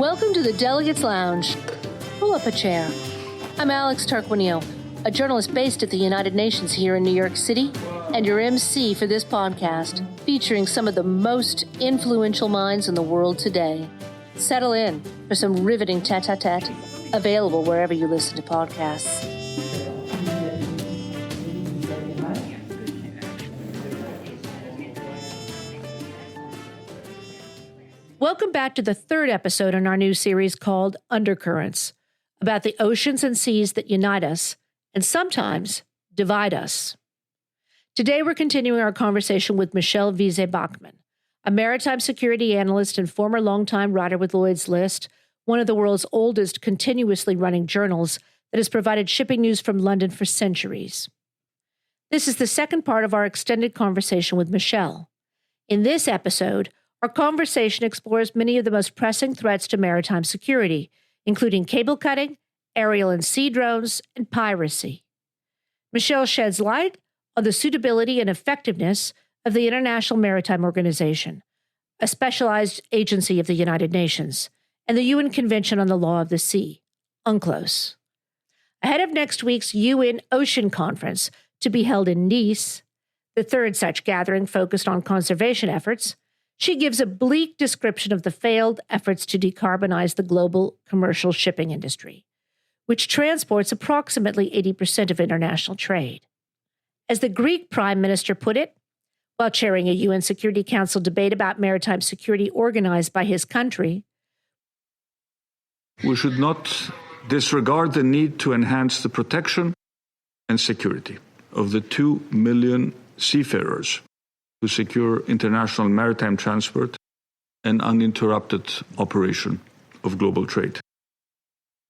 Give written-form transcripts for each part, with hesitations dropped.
Welcome to the Delegates Lounge. Pull up a chair. I'm Alex Tarquinio, a journalist based at the United Nations here in New York City, and your MC for this podcast, featuring some of the most influential minds in the world today. Settle in for some riveting tete-a-tete, available wherever you listen to podcasts. Welcome back to the third episode in our new series called Undercurrents, about the oceans and seas that unite us and sometimes divide us. Today, we're continuing our conversation with Michelle Wiese-Bachmann, a maritime security analyst and former longtime writer with Lloyd's List, one of the world's oldest continuously running journals that has provided shipping news from London for centuries. This is the second part of our extended conversation with Michelle. In this episode, our conversation explores many of the most pressing threats to maritime security, including cable cutting, aerial and sea drones, and piracy. Michelle sheds light on the suitability and effectiveness of the International Maritime Organization, a specialized agency of the United Nations, and the UN Convention on the Law of the Sea, UNCLOS. Ahead of next week's UN Ocean Conference to be held in Nice, the third such gathering focused on conservation efforts, she gives a bleak description of the failed efforts to decarbonize the global commercial shipping industry, which transports approximately 80% of international trade. As the Greek Prime Minister put it, while chairing a UN Security Council debate about maritime security organized by his country, we should not disregard the need to enhance the protection and security of the 2 million seafarers to secure international maritime transport and uninterrupted operation of global trade.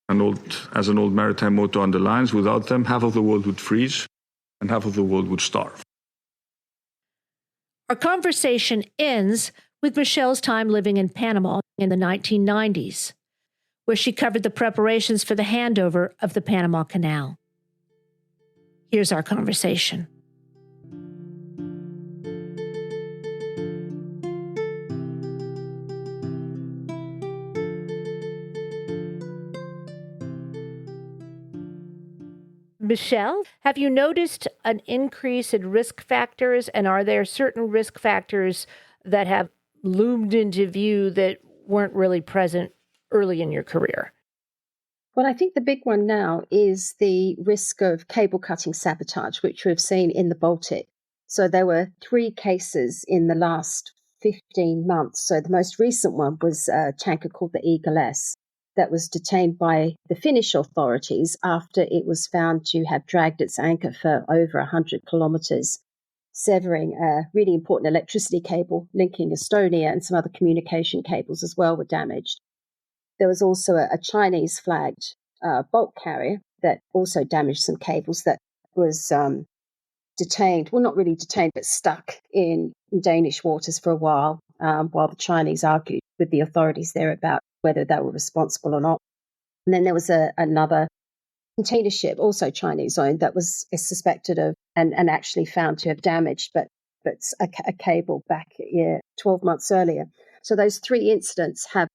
As an old maritime motto underlines, without them, half of the world would freeze and half of the world would starve. Our conversation ends with Michelle's time living in Panama in the 1990s, where she covered the preparations for the handover of the Panama Canal. Here's our conversation. Michelle, have you noticed an increase in risk factors, and are there certain risk factors that have loomed into view that weren't really present early in your career? Well, I think the big one now is the risk of cable cutting sabotage, which we've seen in the Baltic. So there were 3 cases in the last 15 months. So the most recent one was a tanker called the Eagle S that was detained by the Finnish authorities after it was found to have dragged its anchor for over 100 kilometres, severing a really important electricity cable linking Estonia, and some other communication cables as well were damaged. There was also a Chinese-flagged bulk carrier that also damaged some cables that was detained, well, not really detained, but stuck in Danish waters for a while the Chinese argued with the authorities there about whether they were responsible or not. And then there was another container ship, also Chinese-owned, that was suspected of and actually found to have damaged, but a cable back 12 months earlier. So those 3 incidents have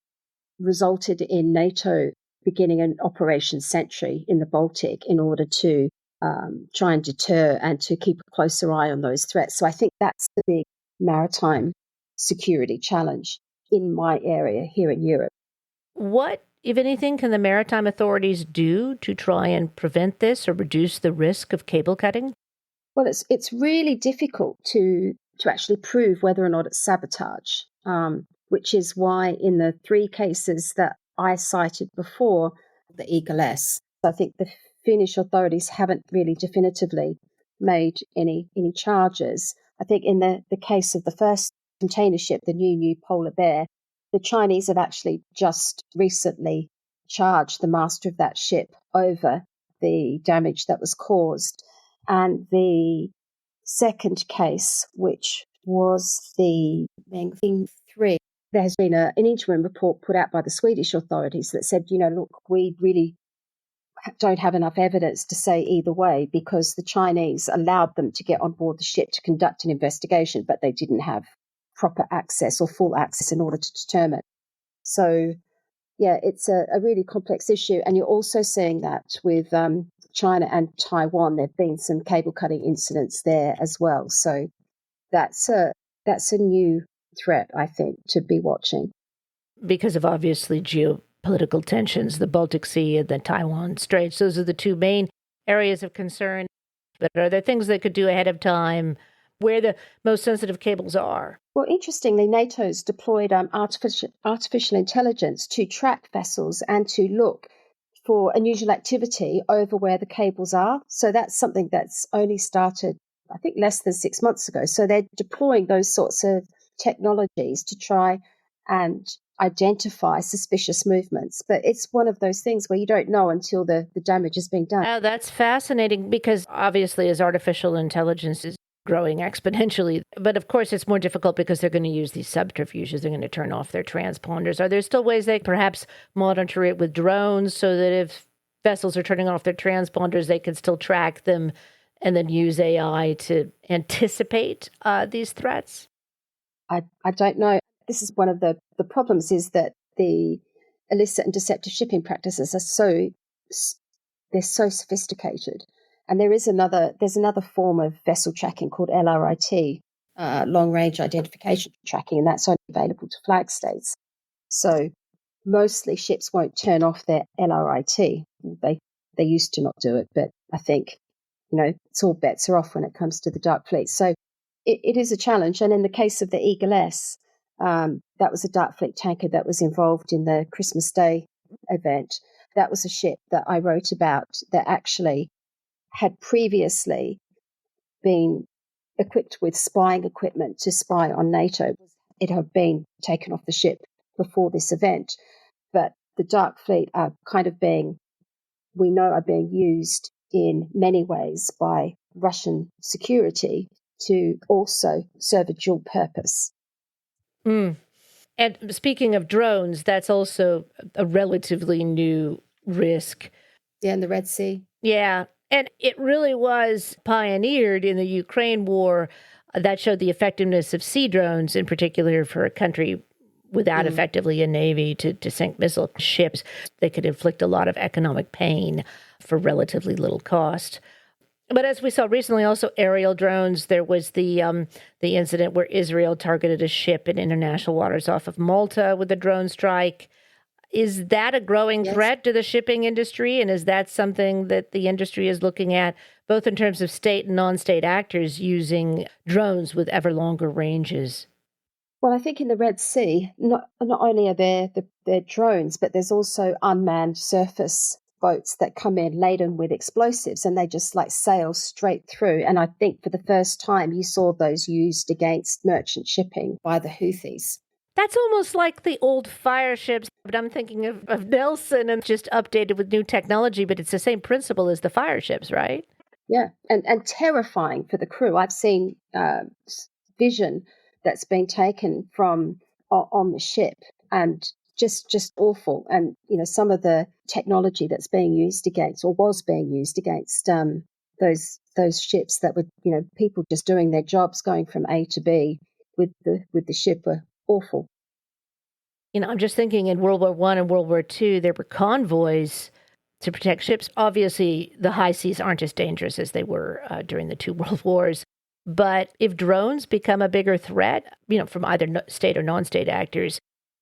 resulted in NATO beginning an Operation Sentry in the Baltic in order to try and deter and to keep a closer eye on those threats. So I think that's the big maritime security challenge in my area here in Europe. What, if anything, can the maritime authorities do to try and prevent this or reduce the risk of cable cutting? Well, it's really difficult to actually prove whether or not it's sabotage, which is why in the 3 cases that I cited before, the Eagle S, I think the Finnish authorities haven't really definitively made any charges. I think in the case of the first container ship, the New Polar Bear, the Chinese have actually just recently charged the master of that ship over the damage that was caused. And the second case, which was the Mengfing 3, there has been an interim report put out by the Swedish authorities that said, look, we really don't have enough evidence to say either way because the Chinese allowed them to get on board the ship to conduct an investigation, but they didn't have proper access or full access in order to determine. So, yeah, it's a really complex issue. And you're also seeing that with China and Taiwan. There have been some cable cutting incidents there as well. So that's a new threat, I think, to be watching. Because of obviously geopolitical tensions, the Baltic Sea and the Taiwan Straits, those are the two main areas of concern. But are there things they could do ahead of time where the most sensitive cables are? Well, interestingly, NATO's deployed artificial intelligence to track vessels and to look for unusual activity over where the cables are. So that's something that's only started, I think, less than 6 months ago. So they're deploying those sorts of technologies to try and identify suspicious movements. But it's one of those things where you don't know until the damage has been done. Oh, that's fascinating because obviously as artificial intelligence is growing exponentially, but of course it's more difficult because they're going to use these subterfuges. They're going to turn off their transponders. Are there still ways they perhaps monitor it with drones so that if vessels are turning off their transponders, they can still track them and then use AI to anticipate these threats? I don't know. This is one of the problems, is that the illicit and deceptive shipping practices are they're so sophisticated. And there's another form of vessel tracking called LRIT, long range identification tracking, and that's only available to flag states. So mostly ships won't turn off their LRIT. They used to not do it, but I think, it's all bets are off when it comes to the dark fleet. So it is a challenge. And in the case of the Eagle S, that was a dark fleet tanker that was involved in the Christmas Day event. That was a ship that I wrote about that actually had previously been equipped with spying equipment to spy on NATO. It had been taken off the ship before this event, but the dark fleet are being used in many ways by Russian security to also serve a dual purpose. Mm. And speaking of drones, that's also a relatively new risk. Yeah, in the Red Sea. Yeah. And it really was pioneered in the Ukraine war. That showed the effectiveness of sea drones, in particular for a country without effectively a navy to sink missile ships. They could inflict a lot of economic pain for relatively little cost. But as we saw recently, also aerial drones. There was the incident where Israel targeted a ship in international waters off of Malta with a drone strike. Is that a growing threat to the shipping industry? And is that something that the industry is looking at, both in terms of state and non-state actors using drones with ever longer ranges? Well, I think in the Red Sea, not only are there the drones, but there's also unmanned surface boats that come in laden with explosives, and they just sail straight through. And I think for the first time you saw those used against merchant shipping by the Houthis. That's almost like the old fire ships, but I'm thinking of Nelson and just updated with new technology, but it's the same principle as the fire ships, right? Yeah, and terrifying for the crew. I've seen vision that's been taken from on the ship, and just awful. And some of the technology that's being used against, or was being used against, those ships that were people just doing their jobs, going from A to B with the ship, were awful. I'm just thinking in World War I and World War II, there were convoys to protect ships. Obviously, the high seas aren't as dangerous as they were during the two world wars. But if drones become a bigger threat, from either state or non-state actors,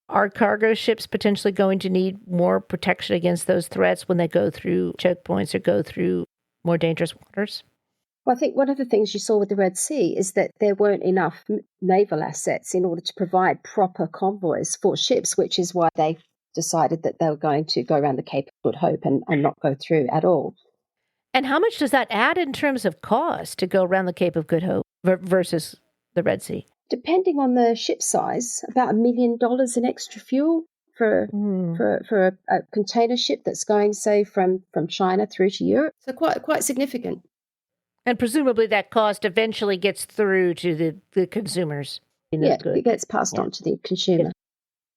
are cargo ships potentially going to need more protection against those threats when they go through choke points or go through more dangerous waters? Well, I think one of the things you saw with the Red Sea is that there weren't enough naval assets in order to provide proper convoys for ships, which is why they decided that they were going to go around the Cape of Good Hope and not go through at all. And how much does that add in terms of cost to go around the Cape of Good Hope versus the Red Sea? Depending on the ship size, about $1 million in extra fuel for a container ship that's going, say, from China through to Europe. So quite significant. And presumably that cost eventually gets through to the consumers. It gets passed on to the consumer.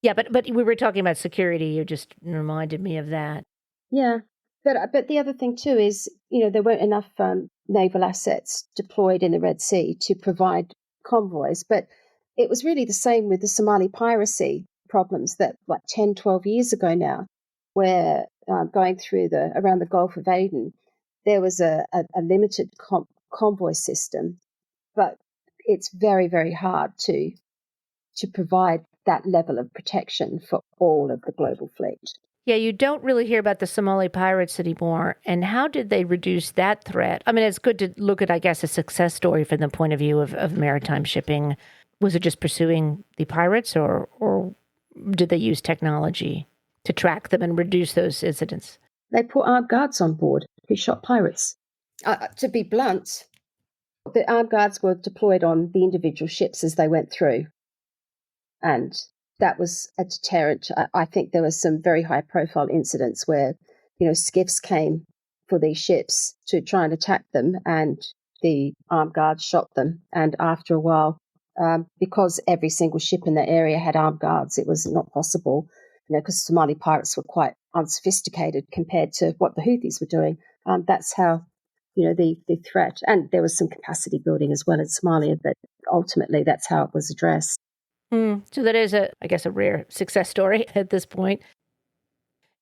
Yeah, but we were talking about security. You just reminded me of that. Yeah, but the other thing too is, there weren't enough naval assets deployed in the Red Sea to provide convoys. But it was really the same with the Somali piracy problems that like 10, 12 years ago now, where going through around the Gulf of Aden, there was a limited convoy system, but it's very, very hard to provide that level of protection for all of the global fleet. Yeah, you don't really hear about the Somali pirates anymore. And how did they reduce that threat? I mean, it's good to look at, I guess, a success story from the point of view of maritime shipping. Was it just pursuing the pirates, or did they use technology to track them and reduce those incidents? They put armed guards on board who shot pirates. To be blunt, the armed guards were deployed on the individual ships as they went through. And that was a deterrent. I think there were some very high-profile incidents where, skiffs came for these ships to try and attack them, and the armed guards shot them. And after a while, because every single ship in the area had armed guards, it was not possible, because Somali pirates were quite unsophisticated compared to what the Houthis were doing. That's how, the threat, and there was some capacity building as well in Somalia, but ultimately that's how it was addressed. So that is, a rare success story at this point.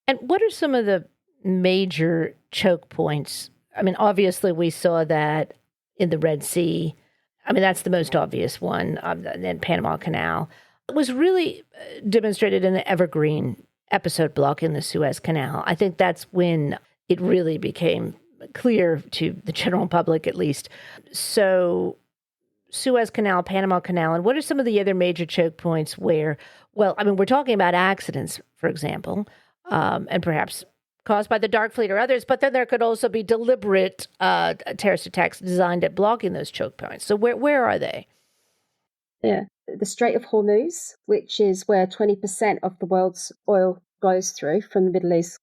And what are some of the major choke points? I mean, obviously we saw that in the Red Sea. I mean, that's the most obvious one, and then Panama Canal. It was really demonstrated in the Evergreen episode block in the Suez Canal. I think that's when it really became clear to the general public, at least. So Suez Canal, Panama Canal, and what are some of the other major choke points where, well, I mean, we're talking about accidents, for example, and perhaps caused by the Dark Fleet or others, but then there could also be deliberate terrorist attacks designed at blocking those choke points. So where are they? Yeah, the Strait of Hormuz, which is where 20% of the world's oil goes through from the Middle East,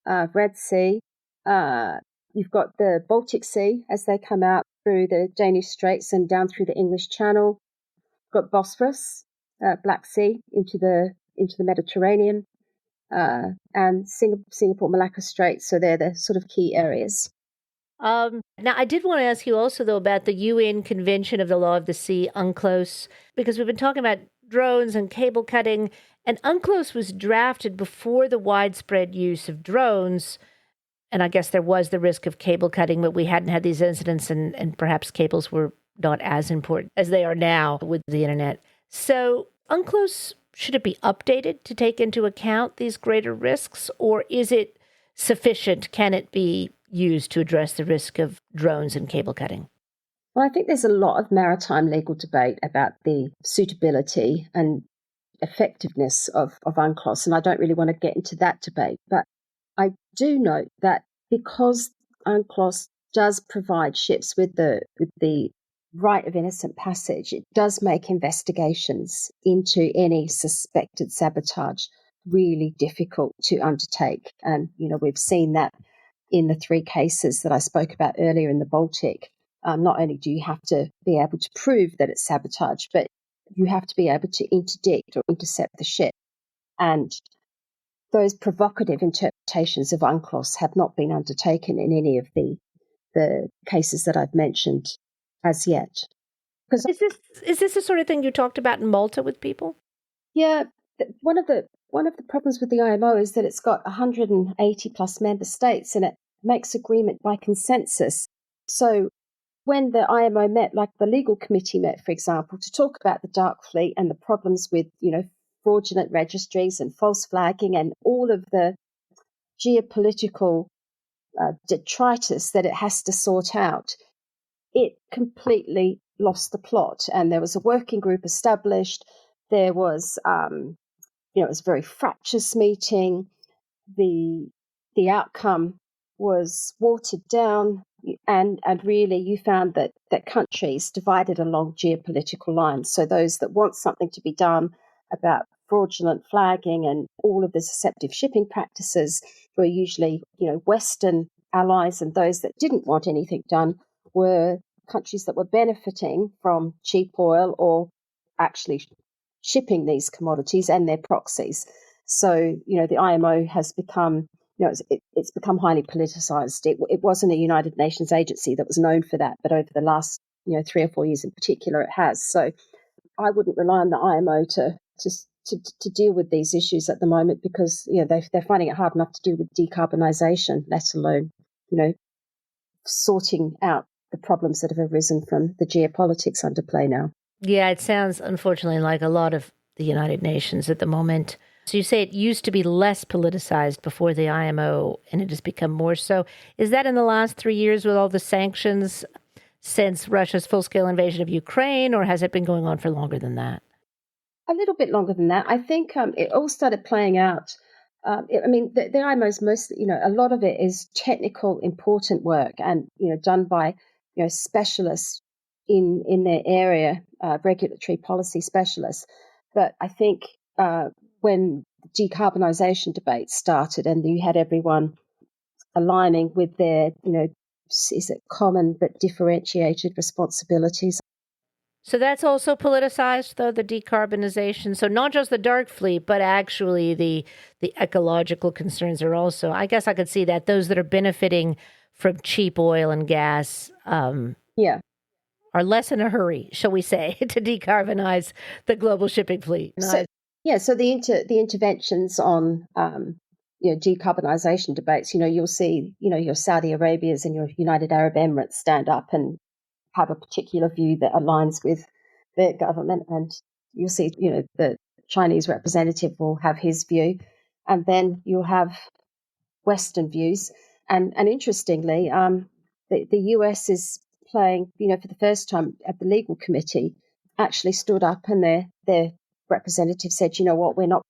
Red Sea. You've got the Baltic Sea as they come out through the Danish Straits and down through the English Channel. You've got Bosphorus, Black Sea into the Mediterranean, and Singapore Malacca Strait. So they're the sort of key areas. Now, I did want to ask you also, though, about the UN Convention of the Law of the Sea, UNCLOS, because we've been talking about drones and cable cutting, and UNCLOS was drafted before the widespread use of drones. And I guess there was the risk of cable cutting, but we hadn't had these incidents, and perhaps cables were not as important as they are now with the internet. So UNCLOS, should it be updated to take into account these greater risks, or is it sufficient? Can it be used to address the risk of drones and cable cutting? Well, I think there's a lot of maritime legal debate about the suitability and effectiveness of UNCLOS, and I don't really want to get into that debate. But I do note that because UNCLOS does provide ships with the right of innocent passage, it does make investigations into any suspected sabotage really difficult to undertake. And, we've seen that in the 3 cases that I spoke about earlier in the Baltic. Not only do you have to be able to prove that it's sabotage, but you have to be able to interdict or intercept the ship. And those provocative interpretations of UNCLOS have not been undertaken in any of the cases that I've mentioned as yet. Is this the sort of thing you talked about in Malta with people? Yeah, one of the problems with the IMO is that it's got 180 plus member states, and it makes agreement by consensus. So when the IMO met, like the legal committee met, for example, to talk about the dark fleet and the problems with, fraudulent registries and false flagging and all of the geopolitical detritus that it has to sort out, it completely lost the plot. And there was a working group established. There was, it was a very fractious meeting. The outcome was watered down, and really you found that countries divided along geopolitical lines. So those that want something to be done about fraudulent flagging and all of the deceptive shipping practices were usually, Western allies, and those that didn't want anything done were countries that were benefiting from cheap oil or actually shipping these commodities and their proxies. So, the IMO has become, it's become highly politicized. It wasn't a United Nations agency that was known for that, but over the last, 3 or 4 years in particular, it has. So I wouldn't rely on the IMO to to deal with these issues at the moment because they're finding it hard enough to deal with decarbonisation, let alone sorting out the problems that have arisen from the geopolitics under play now. Yeah, it sounds unfortunately like a lot of the United Nations at the moment. So you say it used to be less politicized before the IMO, and it has become more so. Is that in the last 3 years with all the sanctions since Russia's full-scale invasion of Ukraine, or has it been going on for longer than that? A little bit longer than that. I think it all started playing out. The IMO is mostly, a lot of it is technical, important work, and done by specialists in their area, regulatory policy specialists. But I think when the decarbonisation debate started, and you had everyone aligning with their, is it common but differentiated responsibilities. So that's also politicized, though, the decarbonization. So not just the dark fleet, but actually the ecological concerns are also, I guess I could see that those that are benefiting from cheap oil and gas are less in a hurry, shall we say, to decarbonize the global shipping fleet. So the interventions on decarbonisation debates, you'll see, your Saudi Arabias and your United Arab Emirates stand up and have a particular view that aligns with their government, and you'll see, the Chinese representative will have his view, and then you'll have Western views. And interestingly, the US is playing, for the first time at the legal committee, actually stood up, and their representative said, you know what, we're not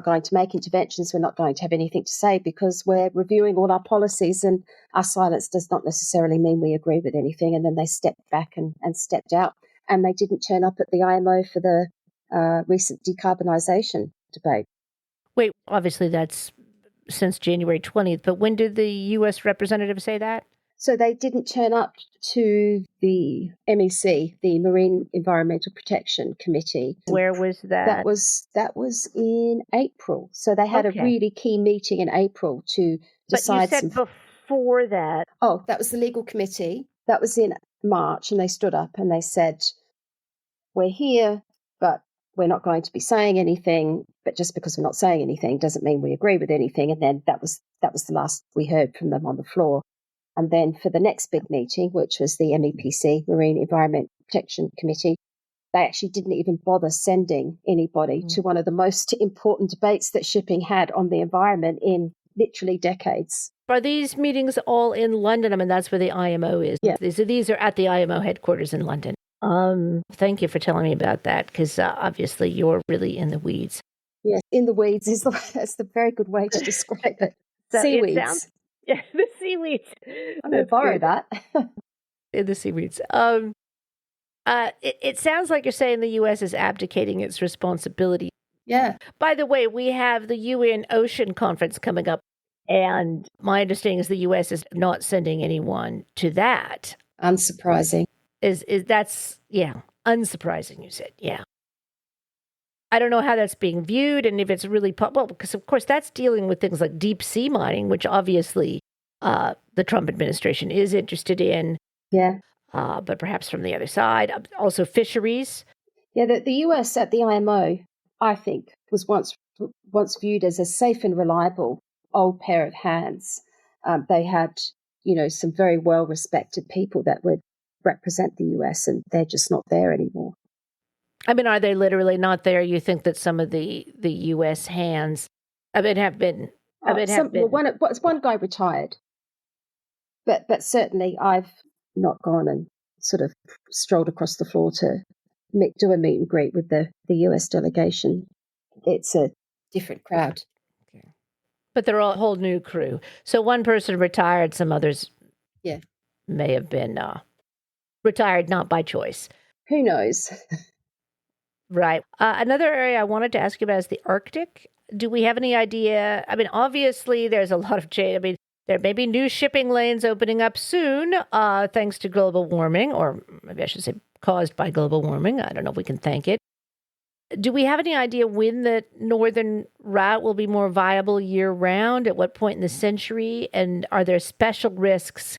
going to make interventions, we're not going to have anything to say because we're reviewing all our policies, and our silence does not necessarily mean we agree with anything. And then they stepped back and stepped out, and they didn't turn up at the IMO for the recent decarbonisation debate. Wait, obviously that's since January 20th, but when did the U.S. representative say that? So they didn't turn up to the MEC, the Marine Environmental Protection Committee. Where was that? That was in April. So they had a really key meeting in April to decide. But you said before that. Oh, that was the legal committee. That was in March, and they stood up and they said, "We're here, but we're not going to be saying anything. But just because we're not saying anything doesn't mean we agree with anything." And then that was the last we heard from them on the floor. And then for the next big meeting, which was the MEPC, Marine Environment Protection Committee, they actually didn't even bother sending anybody to one of the most important debates that shipping had on the environment in literally decades. Are these meetings all in London? I mean, that's where the IMO is. Yeah. These are at the IMO headquarters in London. Thank you for telling me about that, because obviously you're really in the weeds. Yes, in the weeds that's the very good way to describe it. So seaweeds. Yeah, the seaweeds. I'm going to borrow that. In the seaweeds. It sounds like you're saying the U.S. is abdicating its responsibility. Yeah. By the way, we have the UN Ocean Conference coming up, and my understanding is the U.S. is not sending anyone to that. Unsurprising. That's unsurprising, you said, yeah. I don't know how that's being viewed, and if it's really because of course that's dealing with things like deep sea mining, which obviously the Trump administration is interested in. Yeah. But perhaps from the other side, also fisheries. Yeah, the U.S. at the IMO, I think, was once viewed as a safe and reliable old pair of hands. They had, some very well-respected people that would represent the U.S., and they're just not there anymore. I mean, are they literally not there? You think that some of the U.S. hands, have been. One guy retired, but certainly I've not gone and sort of strolled across the floor to do a meet and greet with the U.S. delegation. It's a different crowd. Okay. But they're all a whole new crew. So one person retired, some others may have been retired not by choice. Who knows? Right. Another area I wanted to ask you about is the Arctic. Do we have any idea? I mean, obviously, there's a lot of change. I mean, there may be new shipping lanes opening up soon, thanks to global warming, or maybe I should say caused by global warming. I don't know if we can thank it. Do we have any idea when the northern route will be more viable year-round? At what point in the century? And are there special risks,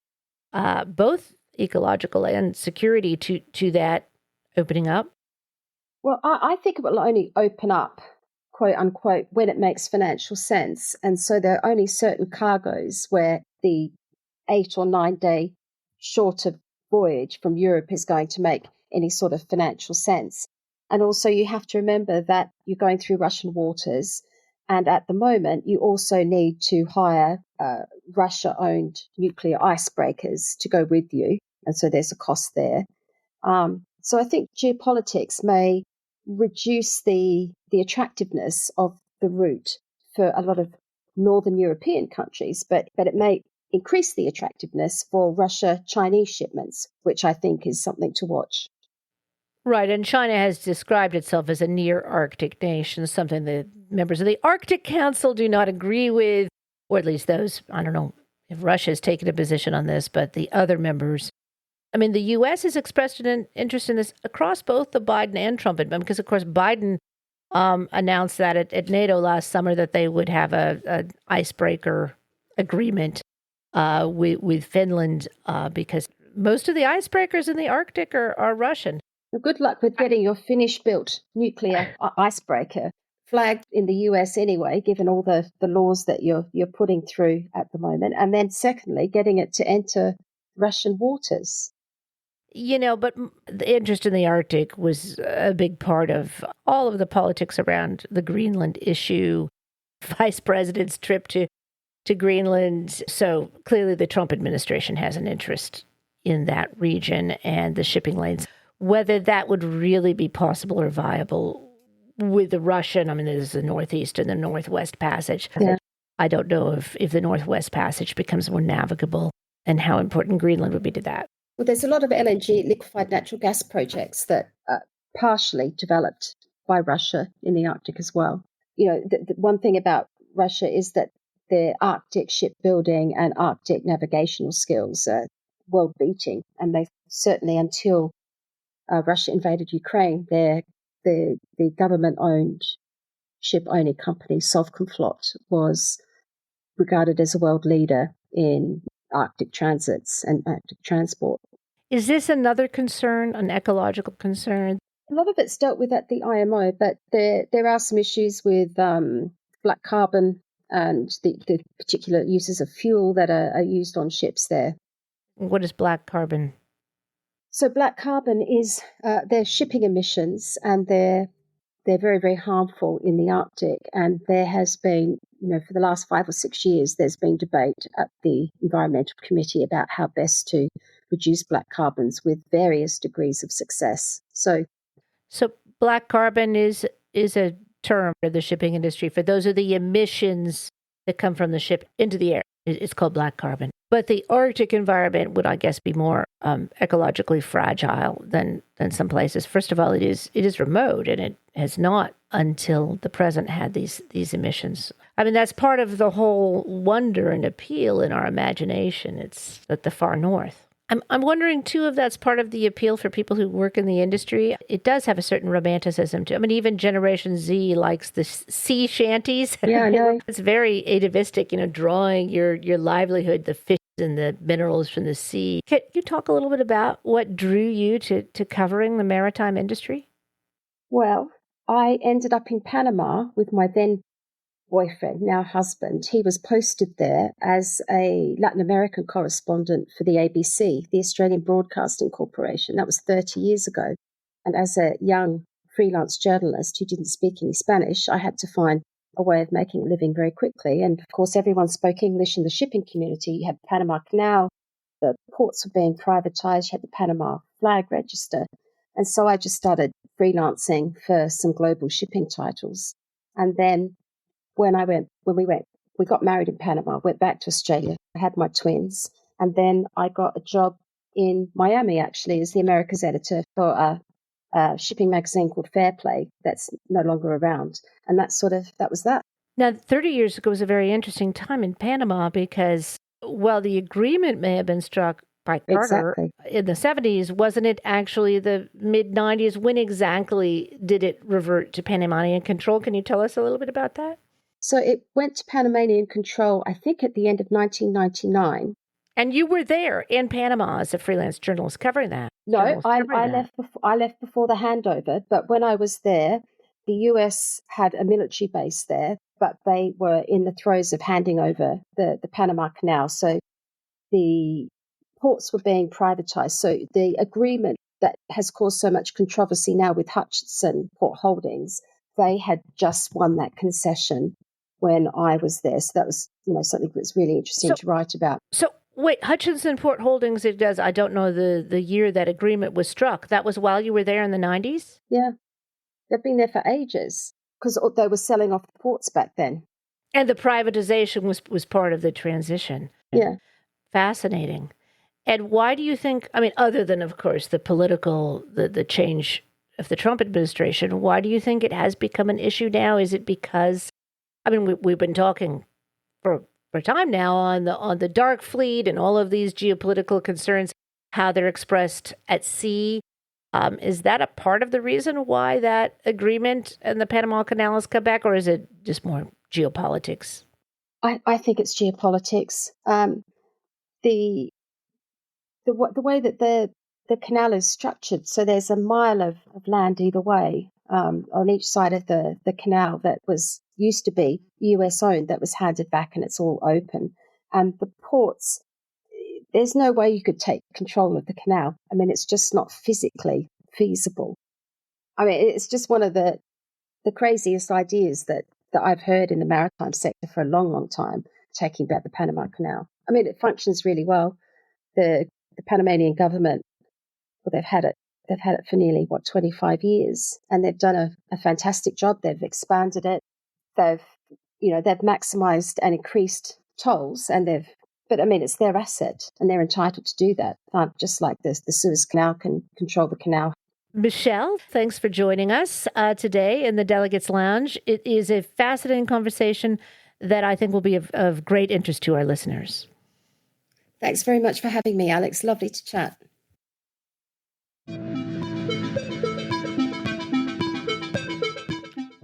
both ecological and security, to that opening up? Well, I think it will only open up quote unquote, when it makes financial sense. And so there are only certain cargoes where the 8 or 9 day shorter voyage from Europe is going to make any sort of financial sense. And also you have to remember that you're going through Russian waters. And at the moment, you also need to hire Russia-owned nuclear icebreakers to go with you. And so there's a cost there. So I think geopolitics may reduce the attractiveness of the route for a lot of Northern European countries, but it may increase the attractiveness for Russia-Chinese shipments, which I think is something to watch. Right, and China has described itself as a near-Arctic nation, something the members of the Arctic Council do not agree with, or at least those, I don't know if Russia has taken a position on this, but the other members. I mean, the U.S. has expressed an interest in this across both the Biden and Trump admin, because, of course, Biden announced that at NATO last summer that they would have an icebreaker agreement with Finland because most of the icebreakers in the Arctic are Russian. Well, good luck with getting your Finnish-built nuclear icebreaker flagged in the US anyway, given all the laws that you're putting through at the moment. And then secondly, getting it to enter Russian waters. You know, but the interest in the Arctic was a big part of all of the politics around the Greenland issue, Vice President's trip to Greenland. So clearly the Trump administration has an interest in that region and the shipping lanes. Whether that would really be possible or viable with the Russian, I mean, there's the Northeast and the Northwest Passage. Yeah. I don't know if the Northwest Passage becomes more navigable and how important Greenland would be to that. Well, there's a lot of LNG, liquefied natural gas projects that are partially developed by Russia in the Arctic as well. You know, the one thing about Russia is that their Arctic shipbuilding and Arctic navigational skills are world-beating, and they certainly, until Russia invaded Ukraine, the government-owned ship-owning company, Sovcomflot, was regarded as a world leader in Arctic transits and Arctic transport. Is this another concern, an ecological concern? A lot of it's dealt with at the IMO, but there are some issues with black carbon and the particular uses of fuel that are used on ships there. What is black carbon? So black carbon is their shipping emissions, and they're very, very harmful in the Arctic. And there has been, for the last 5 or 6 years, there's been debate at the Environmental Committee about how best to reduce black carbons with various degrees of success. So black carbon is a term for the shipping industry. For those are the emissions that come from the ship into the air. It's called black carbon. But the Arctic environment would, I guess, be more ecologically fragile than some places. First of all, it is remote, and it has not until the present had these emissions. I mean, that's part of the whole wonder and appeal in our imagination. It's at the far north. I'm wondering, too, if that's part of the appeal for people who work in the industry. It does have a certain romanticism, too. I mean, even Generation Z likes the sea shanties. Yeah, I know. It's very atavistic, drawing your livelihood, the fish and the minerals from the sea. Can you talk a little bit about what drew you to covering the maritime industry? Well, I ended up in Panama with my then boyfriend, now husband. He was posted there as a Latin American correspondent for the ABC, the Australian Broadcasting Corporation. That was 30 years ago. And as a young freelance journalist who didn't speak any Spanish, I had to find a way of making a living very quickly. And of course, everyone spoke English in the shipping community. You had the Panama Canal, the ports were being privatized, you had the Panama flag register. And so I just started freelancing for some global shipping titles. And then when we got married in Panama, went back to Australia. I had my twins. And then I got a job in Miami, actually, as the Americas editor for a shipping magazine called Fairplay that's no longer around. And that was that. Now, 30 years ago was a very interesting time in Panama because while the agreement may have been struck by Carter in the 70s, wasn't it actually the mid-90s? When exactly did it revert to Panamanian control? Can you tell us a little bit about that? So it went to Panamanian control, I think, at the end of 1999. And you were there in Panama as a freelance journalist covering that. No, I left before the handover. But when I was there, the US had a military base there, but they were in the throes of handing over the Panama Canal. So the ports were being privatized. So the agreement that has caused so much controversy now with Hutchison Port Holdings, they had just won that concession when I was there. So that was, something that's really interesting to write about. So wait, Hutchison Port Holdings, I don't know the year that agreement was struck. That was while you were there in the 90s? Yeah. They've been there for ages because they were selling off the ports back then. And the privatization was part of the transition. Yeah. Fascinating. And why do you think, other than, of course, the political, the change of the Trump administration, why do you think it has become an issue now? Is it because, we've been talking for time now on the dark fleet and all of these geopolitical concerns, how they're expressed at sea. Is that a part of the reason why that agreement and the Panama Canal has come back, or is it just more geopolitics? I think it's geopolitics. The way that the canal is structured, so there's a mile of land either way on each side of the canal that used to be US owned, that was handed back, and it's all open. And the ports, there's no way you could take control of the canal. It's just not physically feasible. It's just one of the craziest ideas that I've heard in the maritime sector for a long, long time, taking back the Panama Canal. It functions really well. The Panamanian government, they've had it for nearly 25 years, and they've done a fantastic job. They've expanded it. They've maximized and increased tolls, but it's their asset, and they're entitled to do that. Just like the Suez Canal can control the canal. Michelle, thanks for joining us today in the Delegates Lounge. It is a fascinating conversation that I think will be of great interest to our listeners. Thanks very much for having me, Alex. Lovely to chat.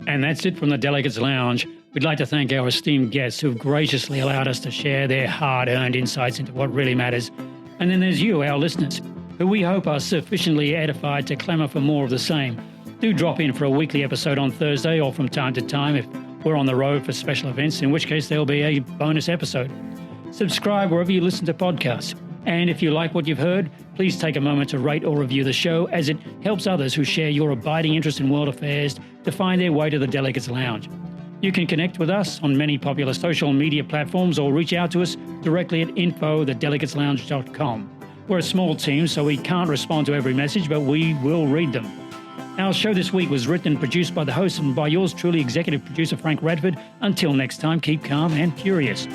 And that's it from the Delegates Lounge. We'd like to thank our esteemed guests who've graciously allowed us to share their hard-earned insights into what really matters. And then there's you, our listeners, who we hope are sufficiently edified to clamour for more of the same. Do drop in for a weekly episode on Thursday or from time to time if we're on the road for special events, in which case there'll be a bonus episode. Subscribe wherever you listen to podcasts. And if you like what you've heard, please take a moment to rate or review the show, as it helps others who share your abiding interest in world affairs to find their way to the Delegates Lounge. You can connect with us on many popular social media platforms or reach out to us directly at info@delegateslounge.com. We're a small team, so we can't respond to every message, but we will read them. Our show this week was written and produced by the host and by yours truly, executive producer Frank Radford. Until next time, keep calm and curious.